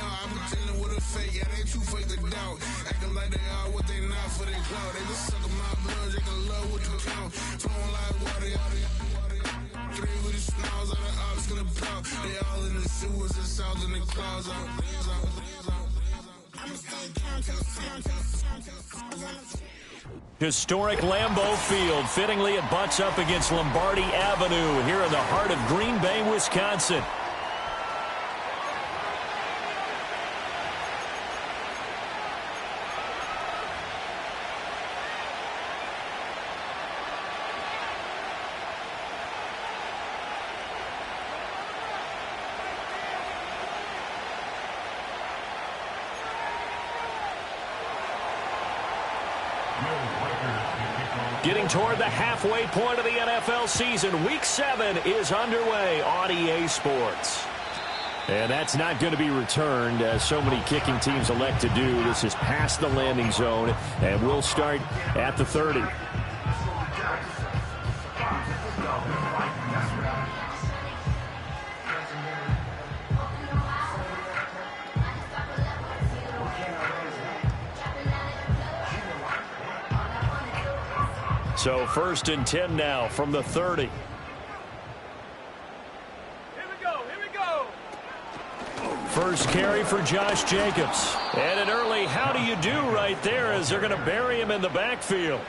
I'm pretending with a fake. Yeah, they too fake to doubt. Acting like they are what they not for their clout. They just sucking my blood, they can love what you count. Flowing like water, three with the snows on the ops gonna plow. They all in the sewers and south in the clouds. Historic Lambeau Field. Fittingly, it butts up against Lombardi Avenue here in the heart of Green Bay, Wisconsin. Getting toward the halfway point of the NFL season. Week 7 is underway on EA Sports. And that's not going to be returned, as so many kicking teams elect to do. This is past the landing zone, and we'll start at the 30. So 1st and 10 now from the 30. Here we go. First carry for Josh Jacobs. And an early how do you do right there, as they're going to bury him in the backfield.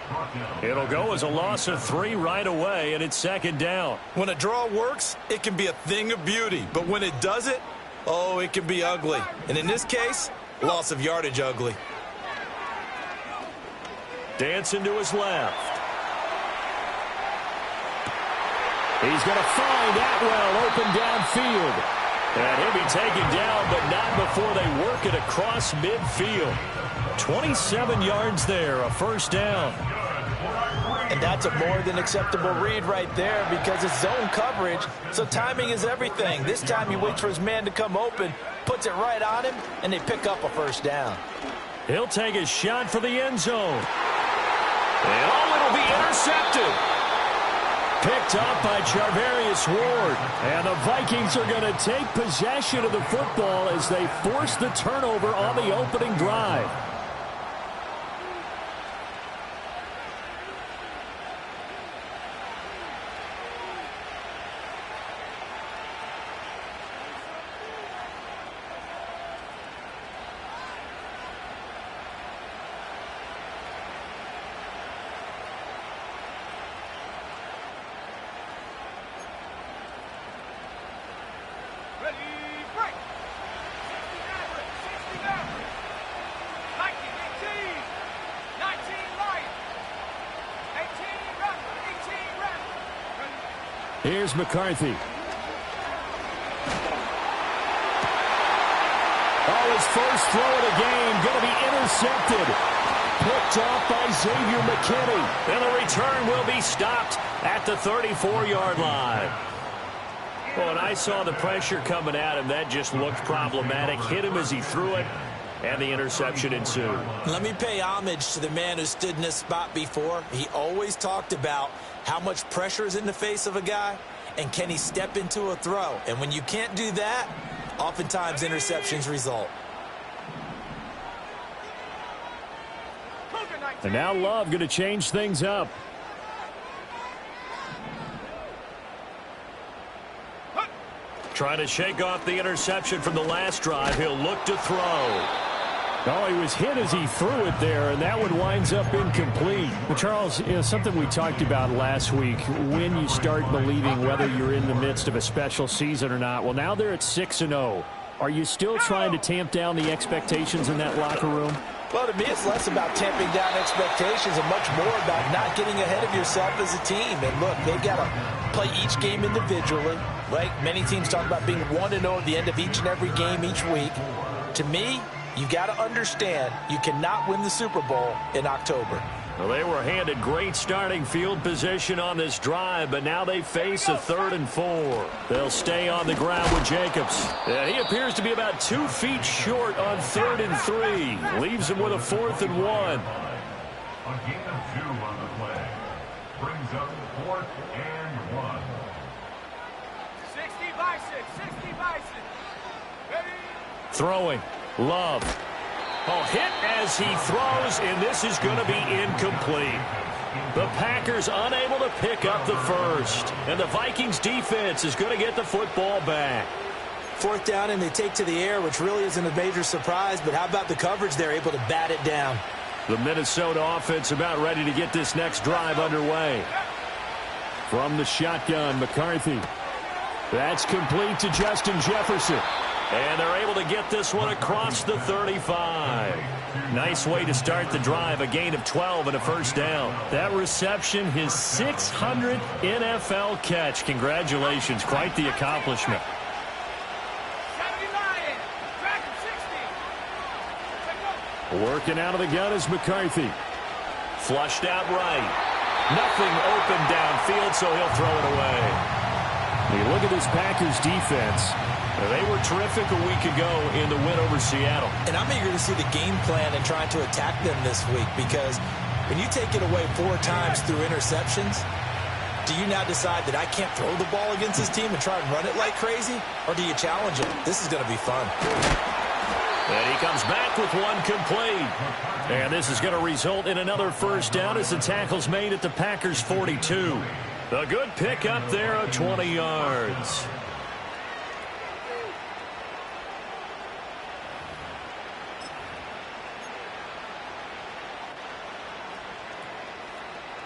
It'll go as a loss of 3 right away, and it's 2nd down. When a draw works, it can be a thing of beauty. But when it doesn't, oh, it can be ugly. And in this case, loss of yardage ugly. Dancing to his left. He's going to find Atwell open downfield. And he'll be taken down, but not before they work it across midfield. 27 yards there, a 1st down. And that's a more than acceptable read right there, because it's zone coverage, so timing is everything. This time he waits for his man to come open, puts it right on him, and they pick up a 1st down. He'll take a shot for the end zone. And it'll be intercepted. Picked up by Charvarius Ward. And the Vikings are going to take possession of the football as they force the turnover on the opening drive. Here's McCarthy. Oh, his first throw of the game going to be intercepted. Picked off by Xavier McKinney. And the return will be stopped at the 34-yard line. Well, when I saw the pressure coming at him, that just looked problematic. Hit him as he threw it, and the interception ensued. Let me pay homage to the man who stood in this spot before. He always talked about how much pressure is in the face of a guy, and can he step into a throw. And when you can't do that, oftentimes interceptions result. And now Love going to change things up. Trying to shake off the interception from the last drive. He'll look to throw. Oh, he was hit as he threw it there, and that one winds up incomplete. But Charles, something we talked about last week, when you start believing whether you're in the midst of a special season or not. Well, now they're at 6-0. Are you still trying to tamp down the expectations in that locker room? Well, to me, it's less about tamping down expectations and much more about not getting ahead of yourself as a team. And look, they've got to play each game individually. Right? Many teams talk about being 1-0 at the end of each and every game each week. To me, you got to understand you cannot win the Super Bowl in October. Well, they were handed great starting field position on this drive, but now they face a 3rd and 4. They'll stay on the ground with Jacobs. And he appears to be about 2 feet short on 3rd and 3. Leaves him with a 4th and 1. A gain of 2 on the play. Brings up 4th and 1. 60 by 6. 60 by 6. Ready? Throwing. Love. Oh, hit as he throws, and this is going to be incomplete. The Packers unable to pick up the first. And the Vikings defense is going to get the football back. Fourth down, and they take to the air, which really isn't a major surprise. But how about the coverage there, able to bat it down? The Minnesota offense about ready to get this next drive underway. From the shotgun, McCarthy. That's complete to Justin Jefferson. And they're able to get this one across the 35. Nice way to start the drive, a gain of 12 and a first down. That reception, his 600th NFL catch. Congratulations, quite the accomplishment. Working out of the gun is McCarthy. Flushed out right. Nothing open downfield, so he'll throw it away. You look at this Packers defense. They were terrific a week ago in the win over Seattle. And I'm eager to see the game plan and trying to attack them this week, because when you take it away 4 times through interceptions, do you now decide that I can't throw the ball against this team and try and run it like crazy? Or do you challenge it? This is going to be fun. And he comes back with one complete. And this is going to result in another first down as the tackle's made at the Packers' 42. A good pick up there of 20 yards.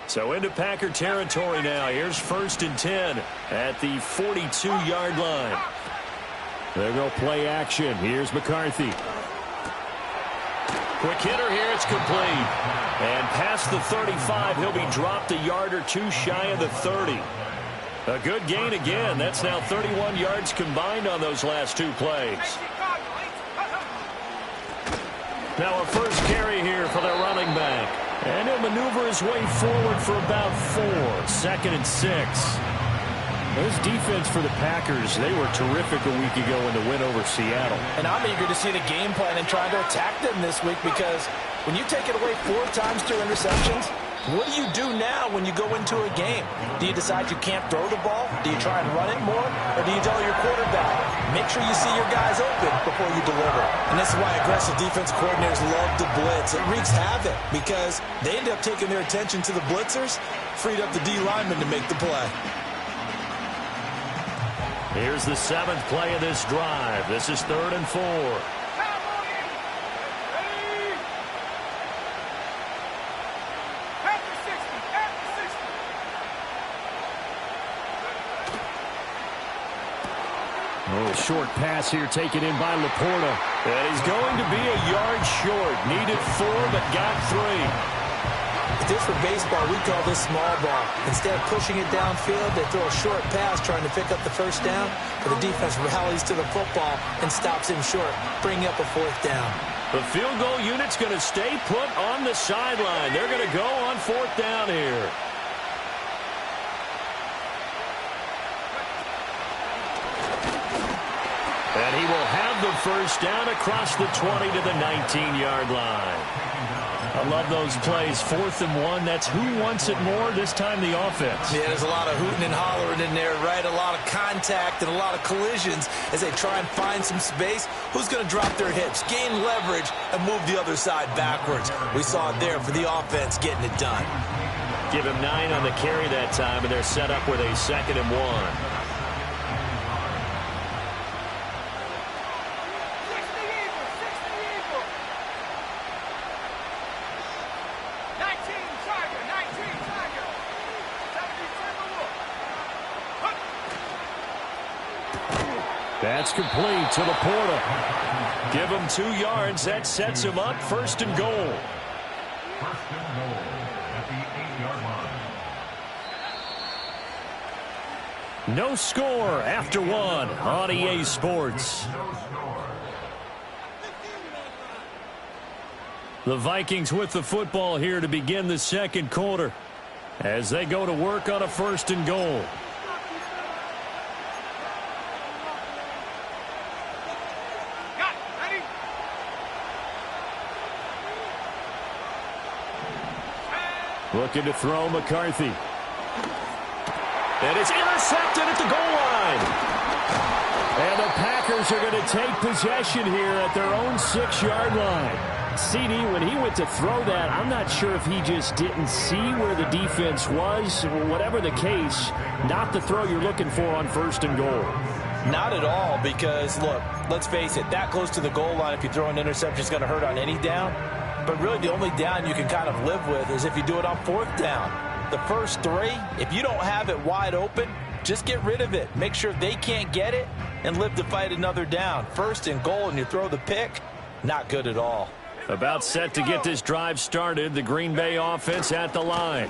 So into Packer territory now. Here's 1st and 10 at the 42-yard line. They're going to play action. Here's McCarthy. Quick hitter here. It's complete. And past the 35, he'll be dropped a yard or two shy of the 30. A good gain again. That's now 31 yards combined on those last 2 plays. Now a first carry here for their running back. And he'll maneuver his way forward for about 4. 2nd and 6. This defense for the Packers, they were terrific a week ago in the win over Seattle. And I'm eager to see the game plan and trying to attack them this week, because when you take it away 4 times through interceptions, what do you do now when you go into a game? Do you decide you can't throw the ball? Do you try and run it more? Or do you tell your quarterback, make sure you see your guys open before you deliver? And this is why aggressive defense coordinators love to blitz. It wreaks havoc because they end up taking their attention to the blitzers, freed up the D lineman to make the play. Here's the 7th play of this drive. This is 3rd and 4. Oh, short pass here taken in by Laporta. And he's going to be a yard short. Needed 4, but got 3. If this were baseball, we call this small ball. Instead of pushing it downfield, they throw a short pass trying to pick up the first down, but the defense rallies to the football and stops him short, bringing up a 4th down. The field goal unit's going to stay put on the sideline. They're going to go on 4th down here. And he will have the first down across the 20 to the 19-yard line. I love those plays. 4th and 1. That's who wants it more, this time the offense. Yeah, there's a lot of hooting and hollering in there, right? A lot of contact and a lot of collisions as they try and find some space. Who's going to drop their hips, gain leverage, and move the other side backwards? We saw it there for the offense getting it done. Give him 9 on the carry that time, and they're set up with a 2nd and 1. That's complete to Laporta. Give him 2 yards. That sets him up 1st and goal. 1st and goal at the 8-yard line. No score after 1 on EA Sports. No score. The Vikings with the football here to begin the 2nd quarter as they go to work on a 1st and goal. Looking to throw McCarthy. And it's intercepted at the goal line. And the pass Packers are going to take possession here at their own 6-yard line. CD, when he went to throw that, I'm not sure if he just didn't see where the defense was. Whatever the case, not the throw you're looking for on 1st and goal. Not at all, because, look, let's face it, that close to the goal line, if you throw an interception, is going to hurt on any down. But really, the only down you can kind of live with is if you do it on 4th down. The first 3, if you don't have it wide open, just get rid of it. Make sure they can't get it and live to fight another down. 1st and goal, and you throw the pick, not good at all. About set to get this drive started, the Green Bay offense at the line.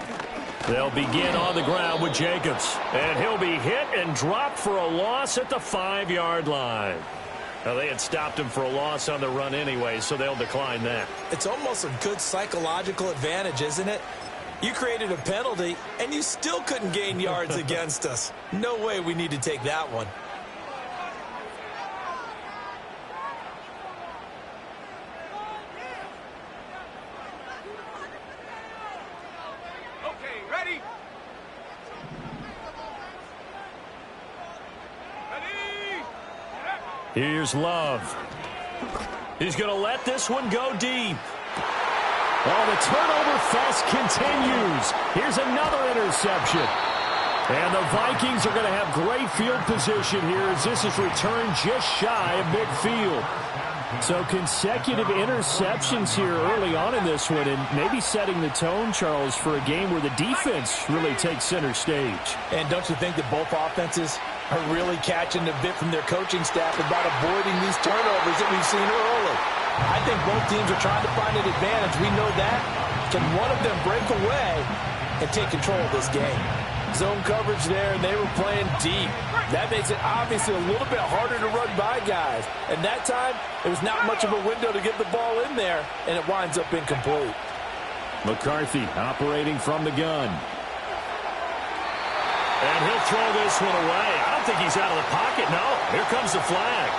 They'll begin on the ground with Jacobs. And he'll be hit and dropped for a loss at the 5-yard line. Now, they had stopped him for a loss on the run anyway, so they'll decline that. It's almost a good psychological advantage, isn't it? You created a penalty, and you still couldn't gain yards against us. No way we need to take that one. Okay, ready? Here's Love. He's going to let this one go deep. Oh, the turnover fest continues. Here's another interception. And the Vikings are going to have great field position here as this is returned just shy of midfield. So consecutive interceptions here early on in this one, and maybe setting the tone, Charles, for a game where the defense really takes center stage. And don't you think that both offenses are really catching a bit from their coaching staff about avoiding these turnovers that we've seen early? I think both teams are trying to find an advantage. We know that. Can one of them break away and take control of this game? Zone coverage there, and they were playing deep. That makes it obviously a little bit harder to run by guys. And that time, there was not much of a window to get the ball in there, and it winds up incomplete. McCarthy operating from the gun. And he'll throw this one away. I don't think he's out of the pocket, no. Here comes the flag.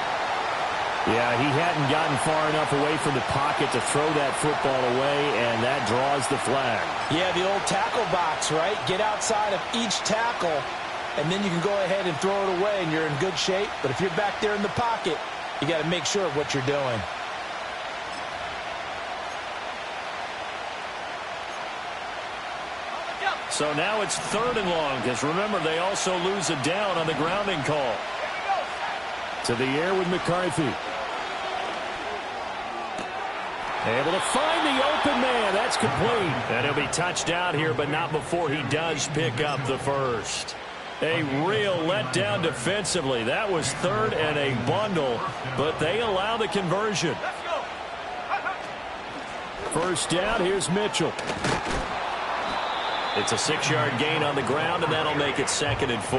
Yeah, he hadn't gotten far enough away from the pocket to throw that football away, and that draws the flag. Yeah, the old tackle box, right? Get outside of each tackle, and then you can go ahead and throw it away, and you're in good shape. But if you're back there in the pocket, you got to make sure of what you're doing. So now it's 3rd and long, because remember, they also lose a down on the grounding call. To the air with McCarthy. Able to find the open man. That's complete. And he'll be touched out here, but not before he does pick up the first. A real letdown defensively. That was 3rd and a bundle, but they allow the conversion. First down, here's Mitchell. It's a 6-yard gain on the ground, and that'll make it 2nd and 4.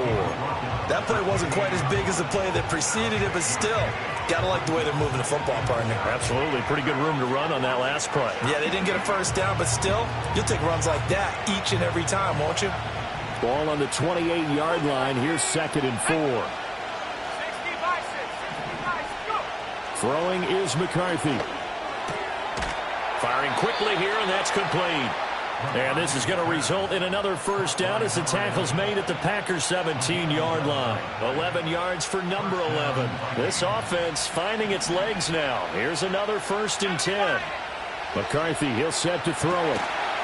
That play wasn't quite as big as the play that preceded it, but still, gotta like the way they're moving the football, partner. Absolutely. Pretty good room to run on that last play. Yeah, they didn't get a first down, but still, you'll take runs like that each and every time, won't you? Ball on the 28-yard line. Here's 2nd and 4. 60 by 6, 60 by 6, go! Throwing is McCarthy. Firing quickly here, and that's complete. And this is going to result in another first down as the tackle's made at the Packers' 17-yard line. 11 yards for number 11. This offense finding its legs now. Here's another 1st and 10. McCarthy, he'll set to throw it.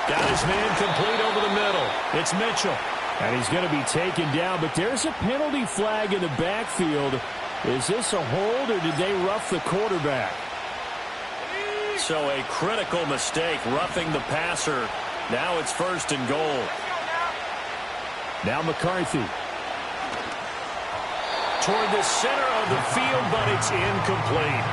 Got his man complete over the middle. It's Mitchell. And he's going to be taken down, but there's a penalty flag in the backfield. Is this a hold, or did they rough the quarterback? So a critical mistake, roughing the passer. Now it's 1st and goal. Now McCarthy. Toward the center of the field, but it's incomplete.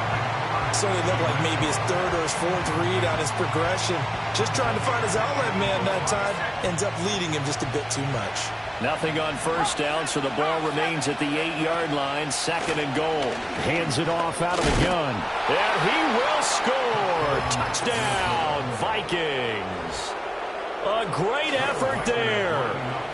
So it looked like maybe his 3rd or his 4th read on his progression. Just trying to find his outlet man that time. Ends up leading him just a bit too much. Nothing on first down, so the ball remains at the 8-yard line. 2nd and goal. Hands it off out of the gun. And he will score. Touchdown, Vikings. A great effort there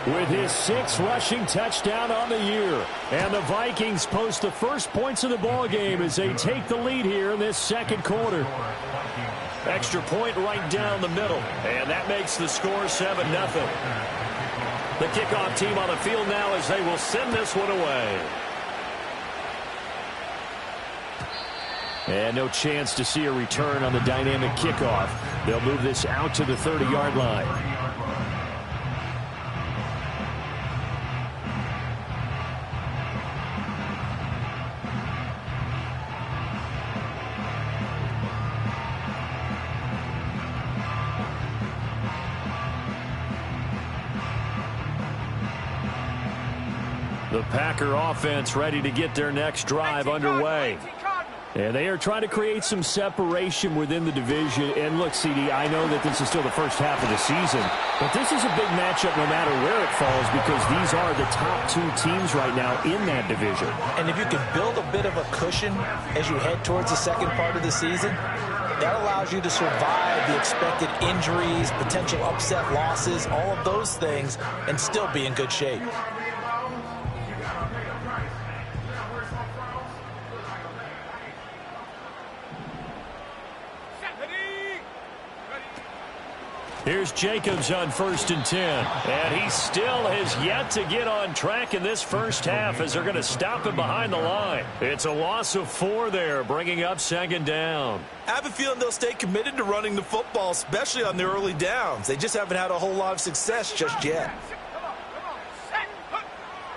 with his 6th rushing touchdown on the year. And the Vikings post the first points of the ball game as they take the lead here in this 2nd quarter. Extra point right down the middle. And that makes the score 7-0. The kickoff team on the field now as they will send this one away. And no chance to see a return on the dynamic kickoff. They'll move this out to the 30-yard line. The Packer offense ready to get their next drive underway. And they are trying to create some separation within the division. And look, CD, I know that this is still the first half of the season, but this is a big matchup no matter where it falls because these are the top two teams right now in that division. And if you can build a bit of a cushion as you head towards the second part of the season, that allows you to survive the expected injuries, potential upset losses, all of those things, and still be in good shape. Here's Jacobs on 1st and 10. And he still has yet to get on track in this first half as they're going to stop him behind the line. It's a loss of 4 there, bringing up 2nd down. I have a feeling they'll stay committed to running the football, especially on the early downs. They just haven't had a whole lot of success just yet.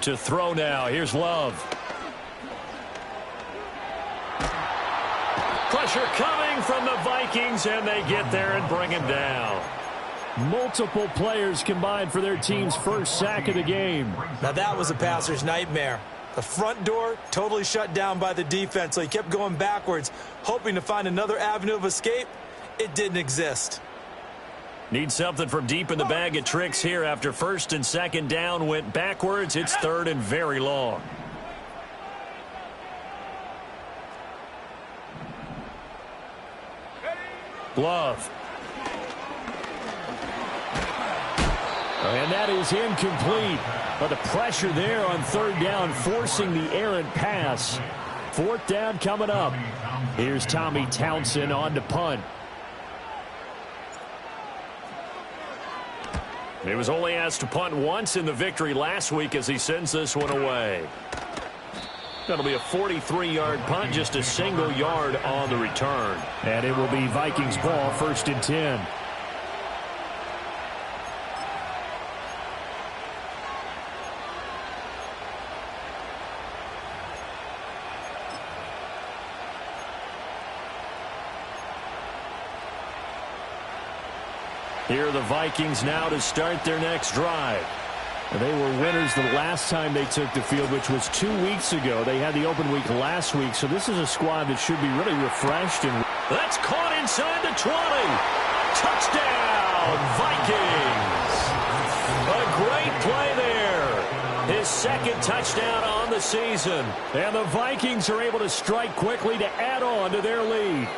To throw now, here's Love. Pressure coming from the Vikings, and they get there and bring him down. Multiple players combined for their team's first sack of the game. Now that was a passer's nightmare. The front door totally shut down by the defense, so he kept going backwards, hoping to find another avenue of escape. It didn't exist. Need something from deep in the bag of tricks here after 1st and 2nd down went backwards. It's 3rd and very long. Love. And that is incomplete. But the pressure there on 3rd down, forcing the errant pass. 4th down coming up. Here's Tommy Townsend on to punt. He was only asked to punt once in the victory last week as he sends this one away. That'll be a 43-yard punt, just a single yard on the return. And it will be Vikings ball, 1st and 10. Here are the Vikings now to start their next drive. They were winners the last time they took the field, which was 2 weeks ago. They had the open week last week, so this is a squad that should be really refreshed. And that's caught inside the 20. Touchdown, Vikings. A great play there. His 2nd touchdown on the season. And the Vikings are able to strike quickly to add on to their lead.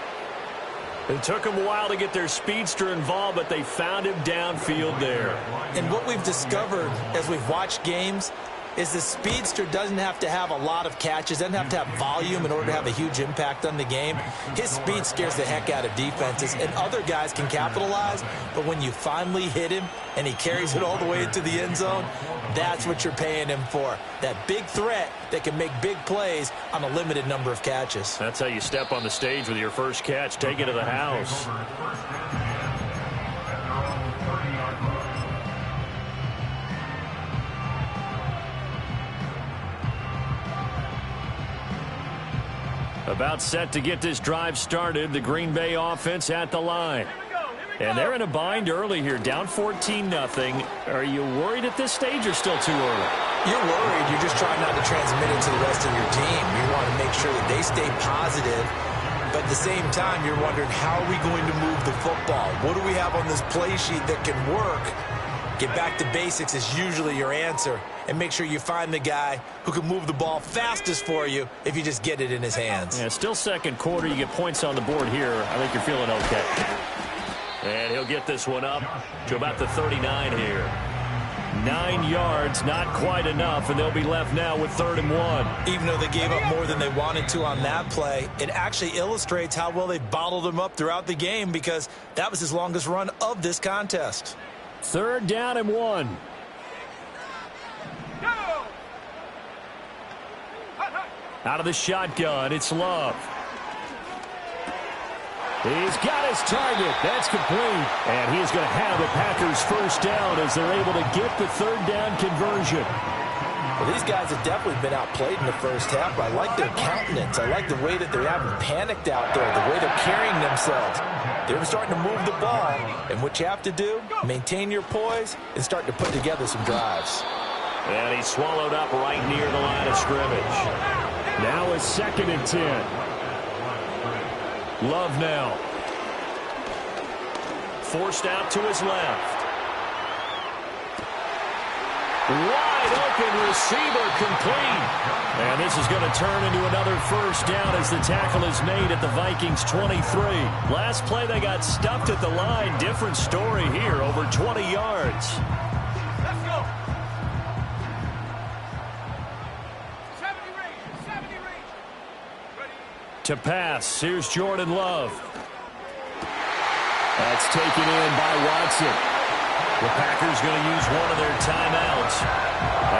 It took them a while to get their speedster involved, but they found him downfield there. And what we've discovered as we've watched games is the speedster doesn't have to have a lot of catches, doesn't have to have volume in order to have a huge impact on the game. His speed scares the heck out of defenses, and other guys can capitalize, but when you finally hit him and he carries it all the way into the end zone, that's what you're paying him for. That big threat that can make big plays on a limited number of catches. That's how you step on the stage with your first catch. Take it to the house. About set to get this drive started. The Green Bay offense at the line. And they're in a bind early here, down 14-0. Are you worried at this stage or still too early? You're worried. You're just trying not to transmit it to the rest of your team. You want to make sure that they stay positive. But at the same time, you're wondering, how are we going to move the football? What do we have on this play sheet that can work? Get back to basics is usually your answer. And make sure you find the guy who can move the ball fastest for you if you just get it in his hands. Yeah, still 2nd quarter. You get points on the board here. I think you're feeling okay. And he'll get this one up to about the 39 here. 9 yards, not quite enough, and they'll be left now with 3rd and 1. Even though they gave up more than they wanted to on that play, it actually illustrates how well they bottled him up throughout the game, because that was his longest run of this contest. 3rd down and 1. Out of the shotgun, it's Love. He's got his target. That's complete. And he's going to have the Packers first down as they're able to get the third down conversion. Well, these guys have definitely been outplayed in the first half, but I like their countenance. I like the way that they haven't panicked out there, the way they're carrying themselves. They're starting to move the ball, and what you have to do, maintain your poise and start to put together some drives. And he's swallowed up right near the line of scrimmage. Now a 2nd and 10. Love now. Forced out to his left. Wide open receiver complete. And this is going to turn into another first down as the tackle is made at the Vikings 23. Last play they got stuffed at the line. Different story here, over 20 yards. Let's go. 70 range. Ready. To pass, here's Jordan Love. That's taken in by Watson. The Packers going to use one of their timeouts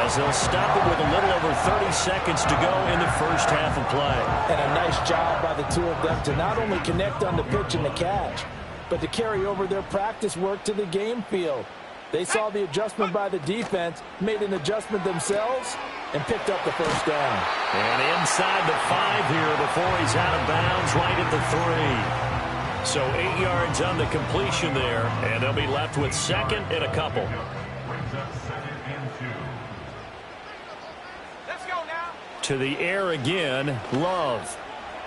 as they'll stop it with a little over 30 seconds to go in the first half of play. And a nice job by the two of them to not only connect on the pitch and the catch, but to carry over their practice work to the game field. They saw the adjustment by the defense, made an adjustment themselves, and picked up the first down. And inside the 5 here before he's out of bounds right at the 3. So 8 yards on the completion there, and they'll be left with 2nd and a couple. Let's go now. To the air again, Love.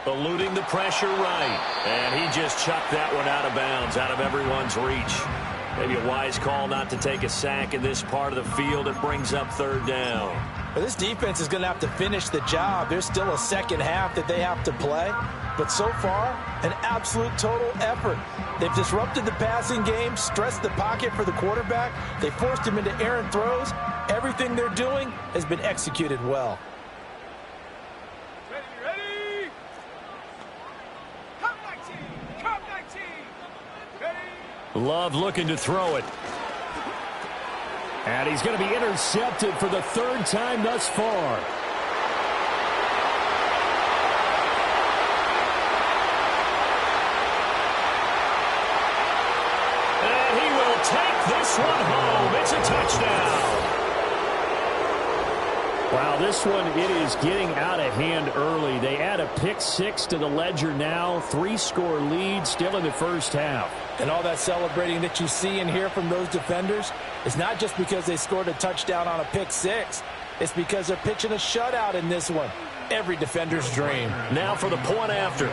Eluding the pressure right. And he just chucked that one out of bounds, out of everyone's reach. Maybe a wise call not to take a sack in this part of the field. It brings up 3rd down. Well, this defense is going to have to finish the job. There's still a second half that they have to play. But so far, an absolute total effort. They've disrupted the passing game, stressed the pocket for the quarterback. They forced him into errant throws. Everything they're doing has been executed well. Ready. Come 19. Ready. Love looking to throw it. And he's going to be intercepted for the 3rd time thus far. And he will take this one home. It's a touchdown. Wow, this one, it is getting out of hand early. They add a pick-6 to the ledger now. 3-score lead still in the first half. And all that celebrating that you see and hear from those defenders is not just because they scored a touchdown on a pick-6. It's because they're pitching a shutout in this one. Every defender's dream. Now for the point after.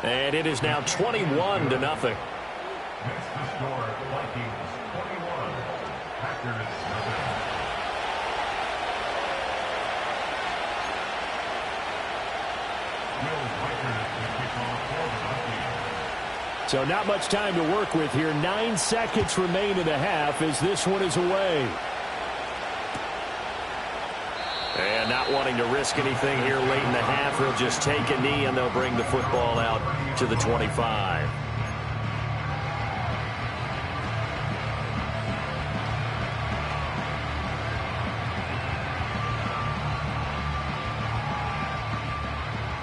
And it is now 21-0. Next to score, Vikings 21, Packers 7. So not much time to work with here. 9 seconds remain in the half as this one is away. And not wanting to risk anything here late in the half, they'll just take a knee and they'll bring the football out to the 25.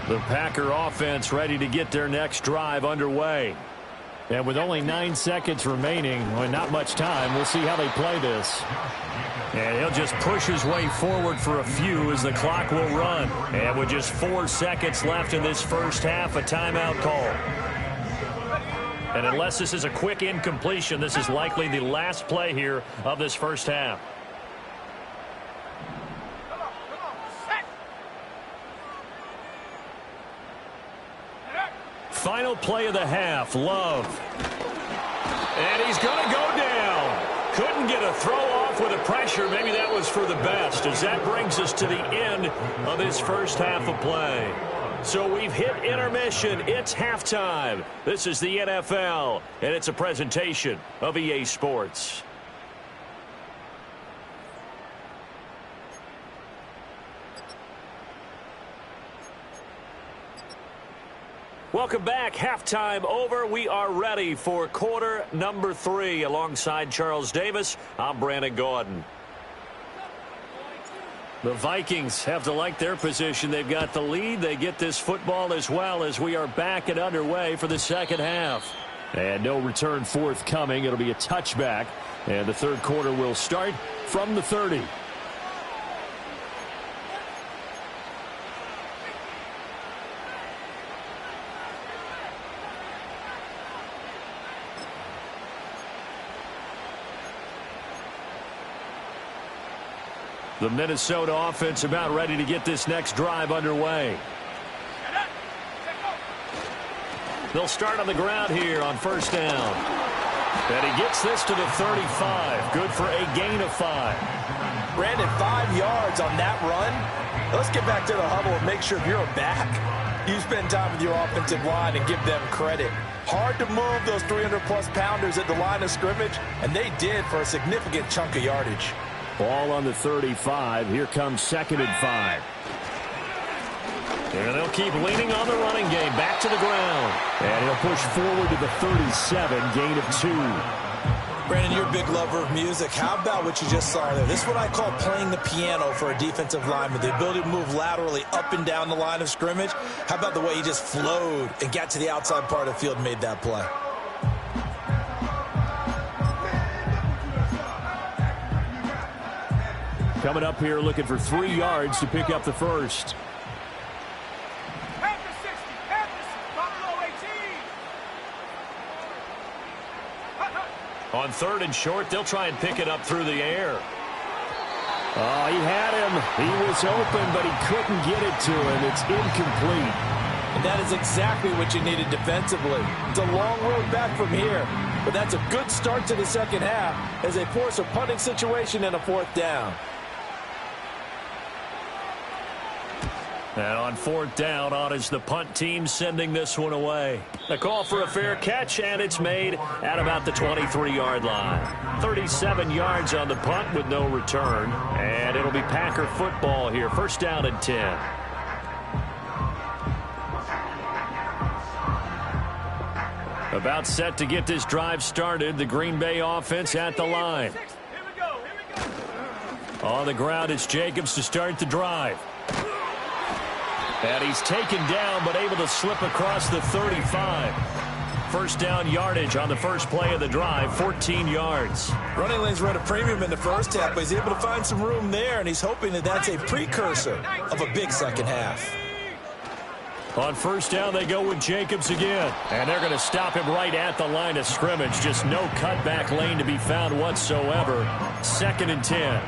The Packer offense ready to get their next drive underway. And with only 9 seconds remaining, well, not much time, we'll see how they play this. And he'll just push his way forward for a few as the clock will run. And with just 4 seconds left in this first half, a timeout call. And unless this is a quick incompletion, this is likely the last play here of this first half. Final play of the half, Love. And he's going to go down. Couldn't get a throw off with the pressure. Maybe that was for the best, as that brings us to the end of this first half of play. So we've hit intermission. It's halftime. This is the NFL, and it's a presentation of EA Sports. Welcome back. Halftime over. We are ready for quarter number 3. Alongside Charles Davis, I'm Brandon Gordon. The Vikings have to like their position. They've got the lead. They get this football as well as we are back and underway for the second half. And no return forthcoming. It'll be a touchback. And the third quarter will start from the 30. The Minnesota offense about ready to get this next drive underway. They'll start on the ground here on first down. And he gets this to the 35. Good for a gain of 5. Brandon, 5 yards on that run. Let's get back to the huddle and make sure if you're a back, you spend time with your offensive line and give them credit. Hard to move those 300-plus pounders at the line of scrimmage, and they did for a significant chunk of yardage. Ball on the 35. Here comes 2nd and 5. And they'll keep leaning on the running game. Back to the ground. And he'll push forward to the 37. Gain of 2. Brandon, you're a big lover of music. How about what you just saw there? This is what I call playing the piano for a defensive lineman. The ability to move laterally up and down the line of scrimmage. How about the way he just flowed and got to the outside part of the field and made that play? Coming up here looking for 3 yards to pick up the first. On 3rd and short, they'll try and pick it up through the air. Oh, he had him. He was open, but he couldn't get it to him. It's incomplete. And that is exactly what you needed defensively. It's a long road back from here, but that's a good start to the second half as they force a punting situation and a 4th down. And on 4th down, on is the punt team sending this one away. A call for a fair catch, and it's made at about the 23-yard line. 37 yards on the punt with no return. And it'll be Packer football here. 1st down and 10. About set to get this drive started. The Green Bay offense at the line. On the ground, it's Jacobs to start the drive. And he's taken down, but able to slip across the 35. 1st down yardage on the first play of the drive, 14 yards. Running lanes were at a premium in the first half, but he's able to find some room there, and he's hoping that that's a precursor of a big second half. On 1st down, they go with Jacobs again. And they're going to stop him right at the line of scrimmage. Just no cutback lane to be found whatsoever. 2nd and 10.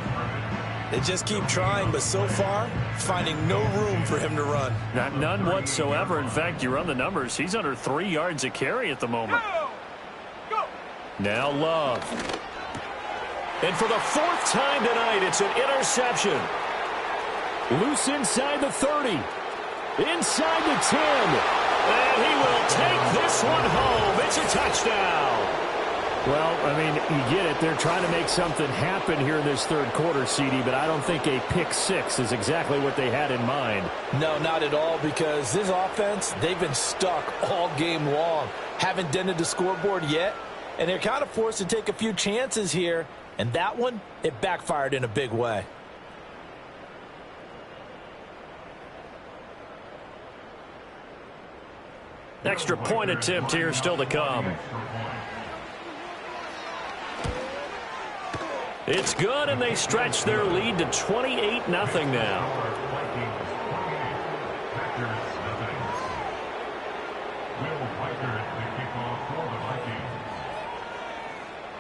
They just keep trying, but so far, finding no room for him to run. None whatsoever. In fact, you run the numbers. He's under 3 yards a carry at the moment. Go. Now Love. And for the 4th time tonight, it's an interception. Loose inside the 30. Inside the 10. And he will take this one home. It's a touchdown. Well, I mean, you get it. They're trying to make something happen here in this 3rd quarter, CD, but I don't think a pick 6 is exactly what they had in mind. No, not at all, because this offense, they've been stuck all game long. Haven't dented the scoreboard yet, and they're kind of forced to take a few chances here, and that one, it backfired in a big way. Extra point attempt here still to come. It's good, and they stretch their lead to 28-0 now.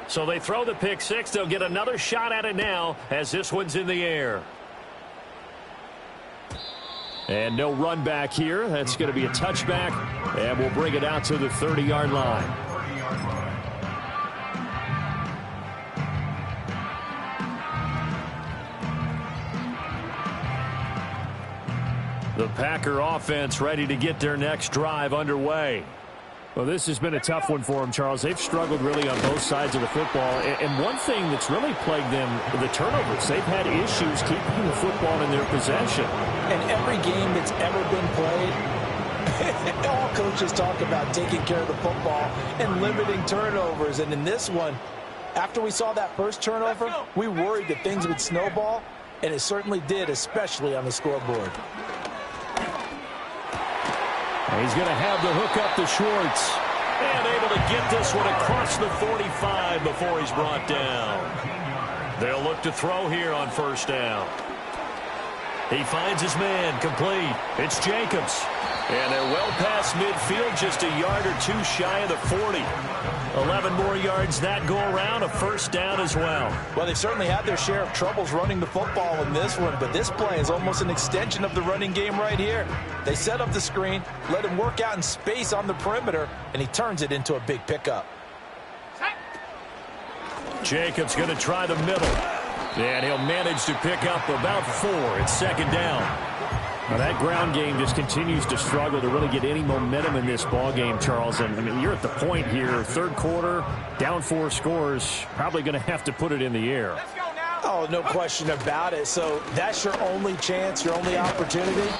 So they throw the pick 6. They'll get another shot at it now as this one's in the air. And no run back here. That's going to be a touchback, and we'll bring it out to the 30-yard line. The Packer offense ready to get their next drive underway. Well, this has been a tough one for them, Charles. They've struggled really on both sides of the football. And one thing that's really plagued them, the turnovers. They've had issues keeping the football in their possession. And every game that's ever been played, all coaches talk about taking care of the football and limiting turnovers. And in this one, after we saw that first turnover, we worried that things would snowball. and it certainly did, especially on the scoreboard. He's going to have the hook up to Schwartz. And able to get this one across the 45 before he's brought down. They'll look to throw here on first down. He finds his man, complete. It's Jacobs. And they're well past midfield, just a yard or two shy of the 40. 11 more yards that go around, a first down as well. Well, they've certainly had their share of troubles running the football in this one, but this play is almost an extension of the running game right here. They set up the screen, let him work out in space on the perimeter, and he turns it into a big pickup. Jacobs going to try the middle. And he'll manage to pick up about 4. It's second down. Now that ground game just continues to struggle to really get any momentum in this ball game, Charles. And I mean, you're at the point here, third quarter, down 4 scores, probably going to have to put it in the air. Oh, no question about it. So that's your only chance, your only opportunity.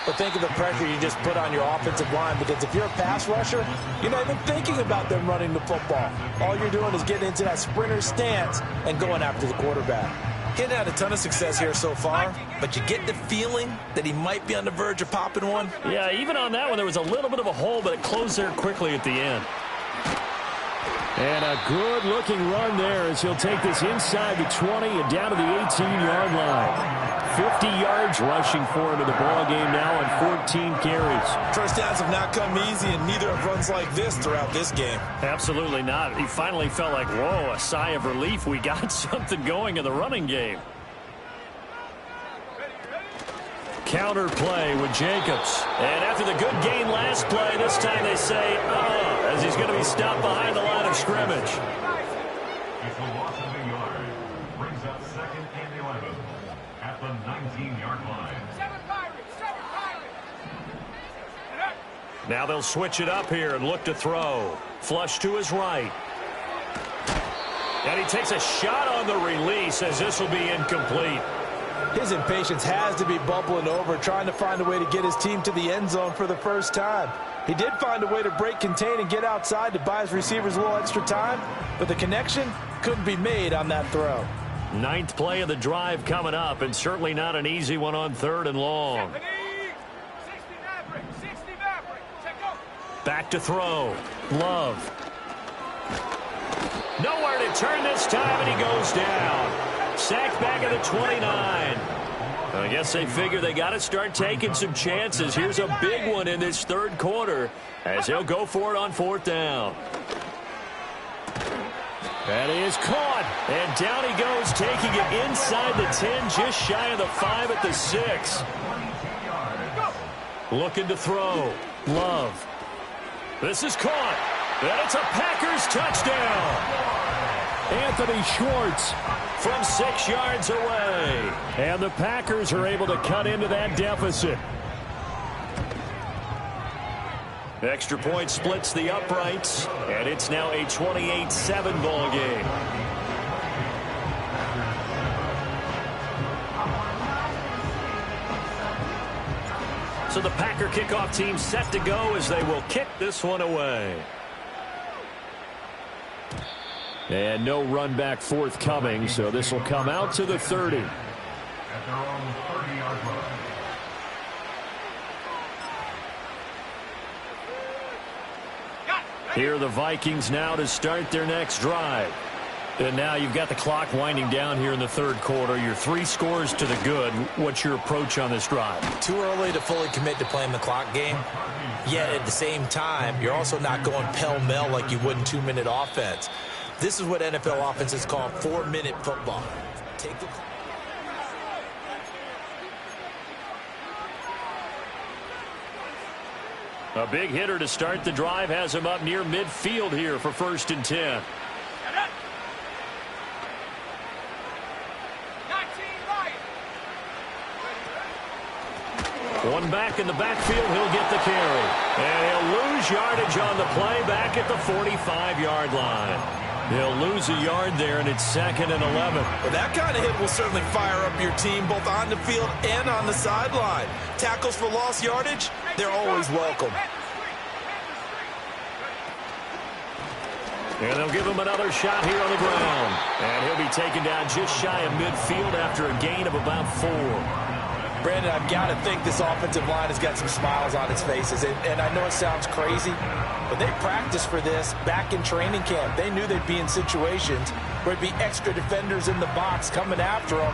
But think of the pressure you just put on your offensive line, because if you're a pass rusher, you're not even thinking about them running the football. All you're doing is getting into that sprinter stance and going after the quarterback. He's had a ton of success here so far, but you get the feeling that he might be on the verge of popping one. Yeah, even on that one, there was a little bit of a hole, but it closed there quickly at the end. And a good-looking run there as he'll take this inside the 20 and down to the 18-yard line. 50 yards rushing for him in the ballgame now on 14 carries. First downs have not come easy, and neither have runs like this throughout this game. Absolutely not. He finally felt like, whoa, a sigh of relief. We got something going in the running game. Counter play with Jacobs. And after the good gain last play, this time they say, as he's going to be stopped behind the line of scrimmage. It's a loss of a yard. Brings up second and 11 at the 19-yard line. Now they'll switch it up here and look to throw. Flush to his right. And he takes a shot on the release as this will be incomplete. His impatience has to be bubbling over, trying to find a way to get his team to the end zone for the first time. He did find a way to break contain and get outside to buy his receivers a little extra time, but the connection couldn't be made on that throw. 9th play of the drive coming up, and certainly not an easy one on 3rd and long. Back to throw. Love. Nowhere to turn this time, and he goes down. Sacked back at the 29. I guess they figure they got to start taking some chances. Here's a big one in this 3rd quarter as he'll go for it on 4th down. That is caught, and down he goes, taking it inside the 10, just shy of the 5 at the 6. Looking to throw. Love. This is caught, and it's a Packers touchdown. Anthony Schwartz from 6 yards away. And the Packers are able to cut into that deficit. Extra point splits the uprights, and it's now a 28-7 ball game. So the Packer kickoff team set to go as they will kick this one away. And no run back forthcoming, so this will come out to the 30. At their own 30-yard line. Here are the Vikings now to start their next drive. And now you've got the clock winding down here in the 3rd quarter. You're 3 scores to the good. What's your approach on this drive? Too early to fully commit to playing the clock game. Yet at the same time, you're also not going pell-mell like you would in 2-minute offense. This is what NFL offenses call 4-minute football. Take the A big hitter to start the drive has him up near midfield here for 1st and 10. One back in the backfield, he'll get the carry. And he'll lose yardage on the play back at the 45-yard line. He'll lose a yard there, and it's 2nd and 11. Well, that kind of hit will certainly fire up your team both on the field and on the sideline. Tackles for lost yardage, they're always welcome. And they'll give him another shot here on the ground. And he'll be taken down just shy of midfield after a gain of about 4. Brandon, I've got to think this offensive line has got some smiles on its faces. And I know it sounds crazy, but they practiced for this back in training camp. They knew they'd be in situations where there'd be extra defenders in the box coming after them,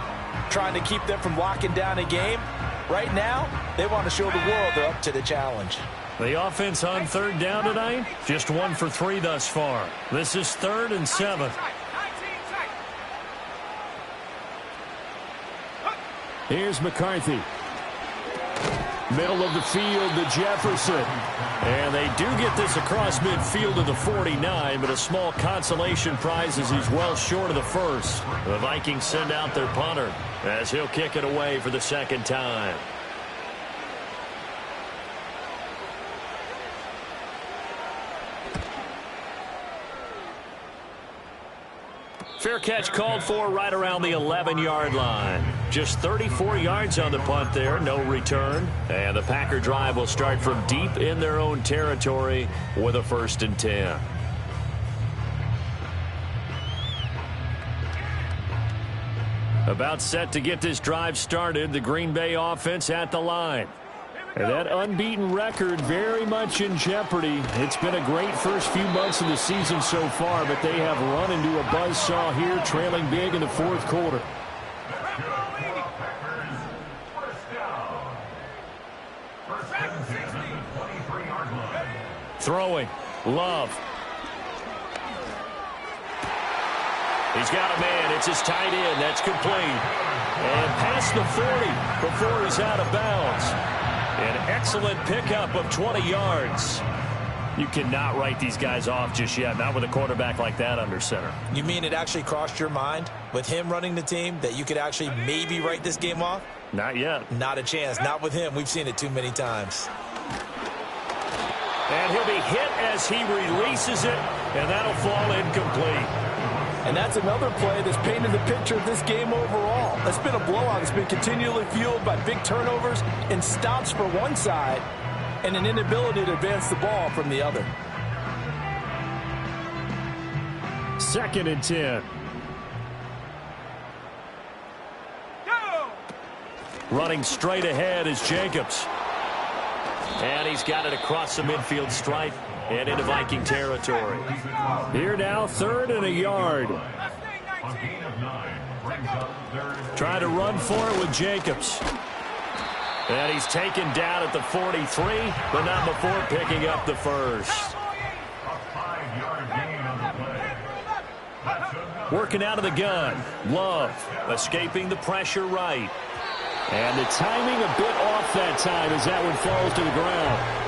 trying to keep them from locking down a game. Right now, they want to show the world they're up to the challenge. The offense on third down tonight, just 1 for 3 thus far. This is 3rd and 7. Here's McCarthy. Middle of the field to Jefferson. And they do get this across midfield to the 49, but a small consolation prize as he's well short of the first. The Vikings send out their punter as he'll kick it away for the second time. Fair catch called for right around the 11-yard line. Just 34 yards on the punt there, no return. And the Packer drive will start from deep in their own territory with a 1st and 10. About set to get this drive started, the Green Bay offense at the line. And that unbeaten record very much in jeopardy. It's been a great first few months of the season so far, but they have run into a buzzsaw here, trailing big in the 4th quarter. Throwing. Love. He's got a man. It's his tight end. That's complete. And past the 40 before he's out of bounds. An excellent pickup of 20 yards. You cannot write these guys off just yet, not with a quarterback like that under center. You mean it actually crossed your mind with him running the team that you could actually maybe write this game off? Not yet. Not a chance. Not with him. We've seen it too many times. And he'll be hit as he releases it, and that'll fall incomplete. And that's another play that's painted the picture of this game overall. It's been a blowout. It's been continually fueled by big turnovers and stops for one side and an inability to advance the ball from the other. 2nd and 10. Running straight ahead is Jacobs. And he's got it across the midfield stripe and into Viking territory. Here now, 3rd and a yard. Trying to run for it with Jacobs. And he's taken down at the 43, but not before picking up the first. Working out of the gun. Love escaping the pressure right. And the timing a bit off that time as that one falls to the ground.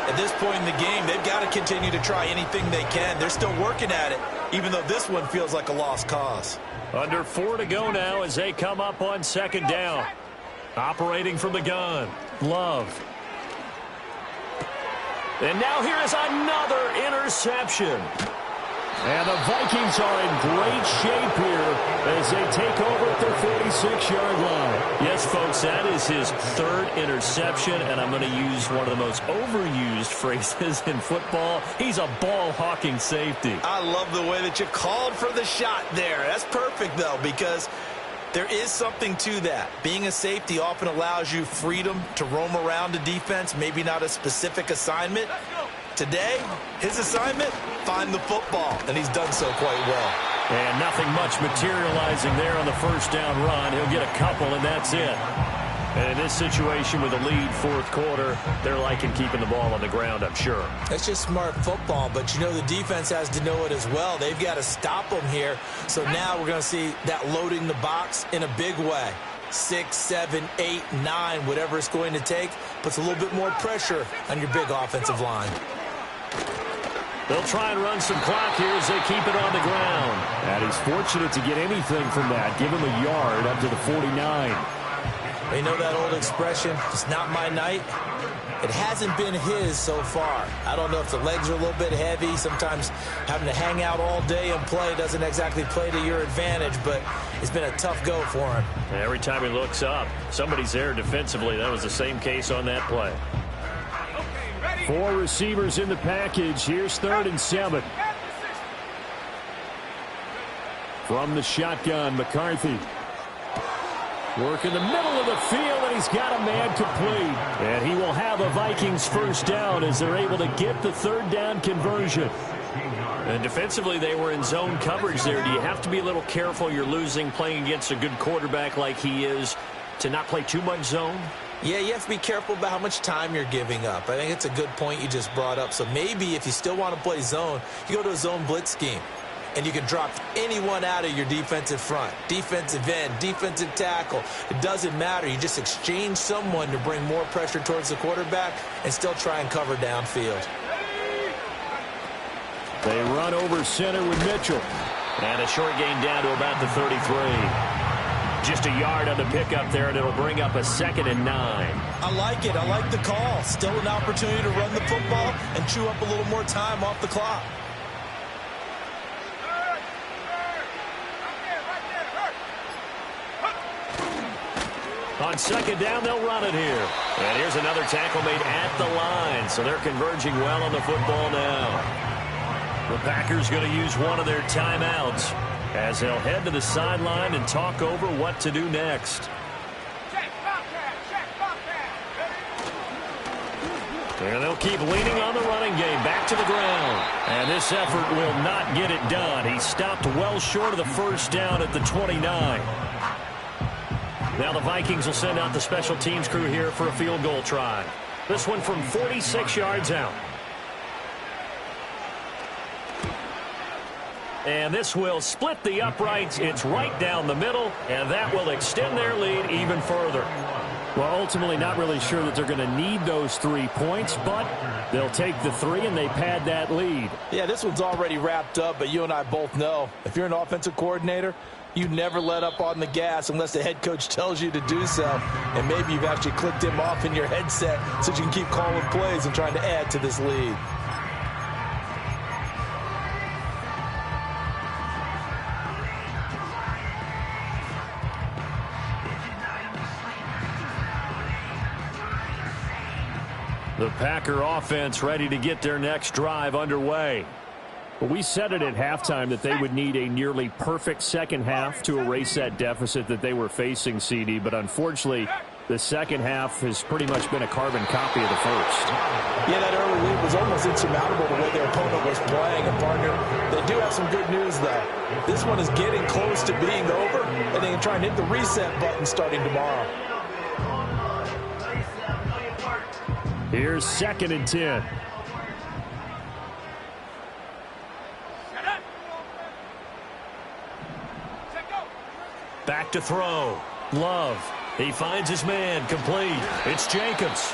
At this point in the game, they've got to continue to try anything they can. They're still working at it, even though this one feels like a lost cause. Under 4 to go now as they come up on 2nd down. Operating from the gun. Love. And now here is another interception. And the Vikings are in great shape here as they take over at their 46-yard line. Yes, folks, that is his 3rd interception, and I'm going to use one of the most overused phrases in football. He's a ball-hawking safety. I love the way that you called for the shot there. That's perfect, though, because there is something to that. Being a safety often allows you freedom to roam around the defense, maybe not a specific assignment. Today, his assignment, find the football, and he's done so quite well. And nothing much materializing there on the 1st down run. He'll get a couple, and that's it. And in this situation with a lead 4th quarter, they're liking keeping the ball on the ground, I'm sure. It's just smart football, but you know the defense has to know it as well. They've got to stop them here. So now we're going to see that loading the box in a big way. 6, 7, 8, 9, whatever it's going to take, puts a little bit more pressure on your big offensive line. They'll try and run some clock here as they keep it on the ground. And he's fortunate to get anything from that. Give him a yard up to the 49. You know that old expression, it's not my night? It hasn't been his so far. I don't know if the legs are a little bit heavy. Sometimes having to hang out all day and play doesn't exactly play to your advantage, but it's been a tough go for him. And every time he looks up, somebody's there defensively. That was the same case on that play. 4 receivers in the package. Here's 3rd and 7. From the shotgun, McCarthy. Work in the middle of the field, and he's got a man complete. And he will have a Vikings first down as they're able to get the third down conversion. And defensively, they were in zone coverage there. Do you have to be a little careful? You're losing, playing against a good quarterback like he is, to not play too much zone? Yeah, you have to be careful about how much time you're giving up. I think it's a good point you just brought up. So maybe if you still want to play zone, you go to a zone blitz scheme. And you can drop anyone out of your defensive front, defensive end, defensive tackle. It doesn't matter. You just exchange someone to bring more pressure towards the quarterback and still try and cover downfield. They run over center with Mitchell. And a short gain down to about the 33. Just a yard on the pickup there, and it'll bring up a 2nd and 9. I like it. I like the call. Still an opportunity to run the football and chew up a little more time off the clock. On 2nd down, they'll run it here. And here's another tackle made at the line, so they're converging well on the football now. The Packers going to use one of their timeouts as they'll head to the sideline and talk over what to do next. And they'll keep leaning on the running game. Back to the ground. And this effort will not get it done. He stopped well short of the first down at the 29. Now the Vikings will send out the special teams crew here for a field goal try. This one from 46 yards out. And this will split the uprights. It's right down the middle, and that will extend their lead even further. Well, ultimately not really sure that they're going to need those 3 points, but they'll take the 3 and they pad that lead. Yeah, this one's already wrapped up, but you and I both know if you're an offensive coordinator, you never let up on the gas unless the head coach tells you to do so. And maybe you've actually clicked him off in your headset so you can keep calling plays and trying to add to this lead. The Packer offense ready to get their next drive underway. Well, we said it at halftime that they would need a nearly perfect second half to erase that deficit that they were facing, CD. But unfortunately, the second half has pretty much been a carbon copy of the first. Yeah, that early lead was almost insurmountable the way their opponent was playing. And, partner, they do have some good news, though. This one is getting close to being over, and they can try and hit the reset button starting tomorrow. Here's 2nd and 10. Back to throw. Love. He finds his man. Complete. It's Jacobs.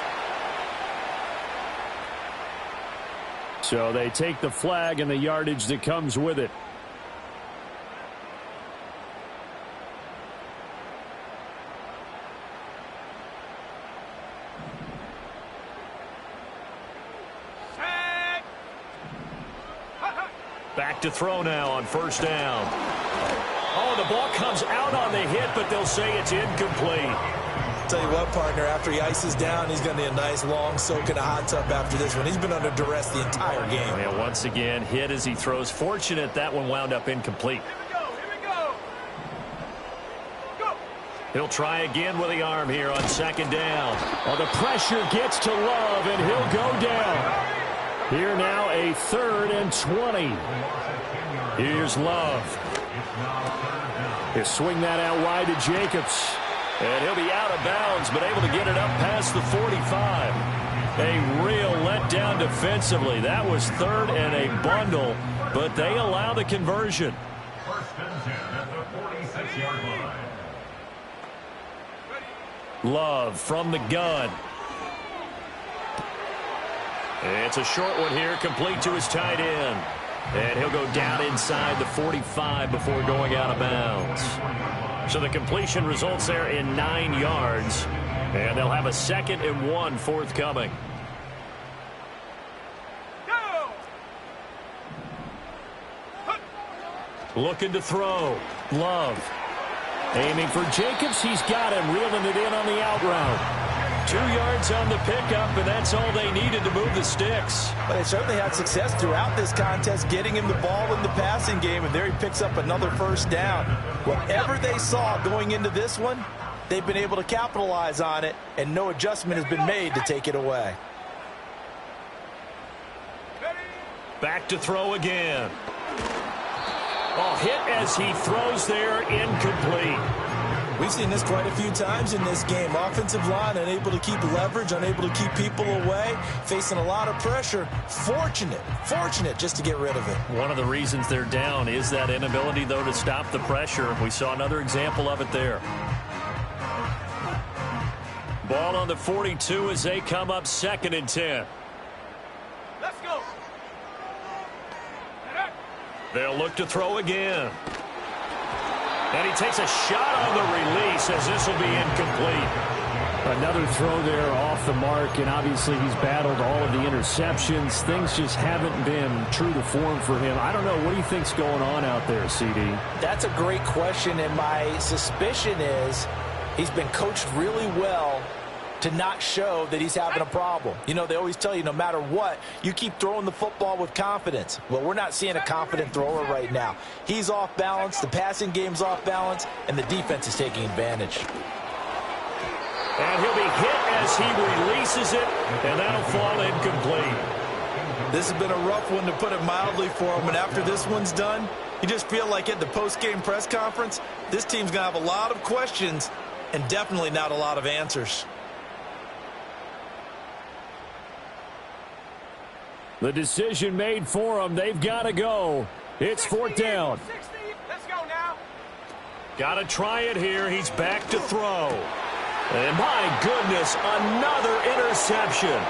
So they take the flag and the yardage that comes with it. Back to throw now on 1st down. Oh, the ball comes out on the hit, but they'll say it's incomplete. Tell you what, partner, after he ices down, he's going to need a nice long soak in a hot tub after this one. He's been under duress the entire game. And once again, hit as he throws. Fortunate that one wound up incomplete. Here we go. Go. He'll try again with the arm here on 2nd down. Oh, the pressure gets to Love, and he'll go down. Here now a 3rd and 20. Here's Love. He'll swing that out wide to Jacobs. And he'll be out of bounds, but able to get it up past the 45. A real letdown defensively. That was 3rd and a bundle, but they allow the conversion. 1st and 10 at the 46-yard line. Love from the gun. It's a short one here, complete to his tight end. And he'll go down inside the 45 before going out of bounds. So the completion results there in 9 yards. And they'll have a 2nd and 1 forthcoming. Looking to throw. Love. Aiming for Jacobs. He's got him. Reeling it in on the out route. 2 yards on the pickup, and that's all they needed to move the sticks. But they certainly had success throughout this contest getting him the ball in the passing game, and there he picks up another first down. Whatever they saw going into this one, they've been able to capitalize on it, and no adjustment has been made to take it away. Back to throw again. Oh, hit as he throws there, incomplete. We've seen this quite a few times in this game. Offensive line unable to keep leverage, unable to keep people away, facing a lot of pressure. Fortunate just to get rid of it. One of the reasons they're down is that inability, though, to stop the pressure. We saw another example of it there. Ball on the 42 as they come up 2nd and 10. Let's go. They'll look to throw again. And he takes a shot on the release as this will be incomplete. Another throw there off the mark, and obviously he's battled all of the interceptions. Things just haven't been true to form for him. I don't know. What do you think's going on out there, CD? That's a great question, and my suspicion is he's been coached really well to not show that he's having a problem. You know, they always tell you no matter what, you keep throwing the football with confidence. Well, we're not seeing a confident thrower right now. He's off balance, the passing game's off balance, and the defense is taking advantage. And he'll be hit as he releases it, and that'll fall incomplete. This has been a rough one, to put it mildly, for him, and after this one's done, you just feel like at the post-game press conference, this team's going to have a lot of questions and definitely not a lot of answers. The decision made for them. They've got to go. It's 4th down. 60. Let's go now. Got to try it here. He's back to throw. And my goodness, another interception.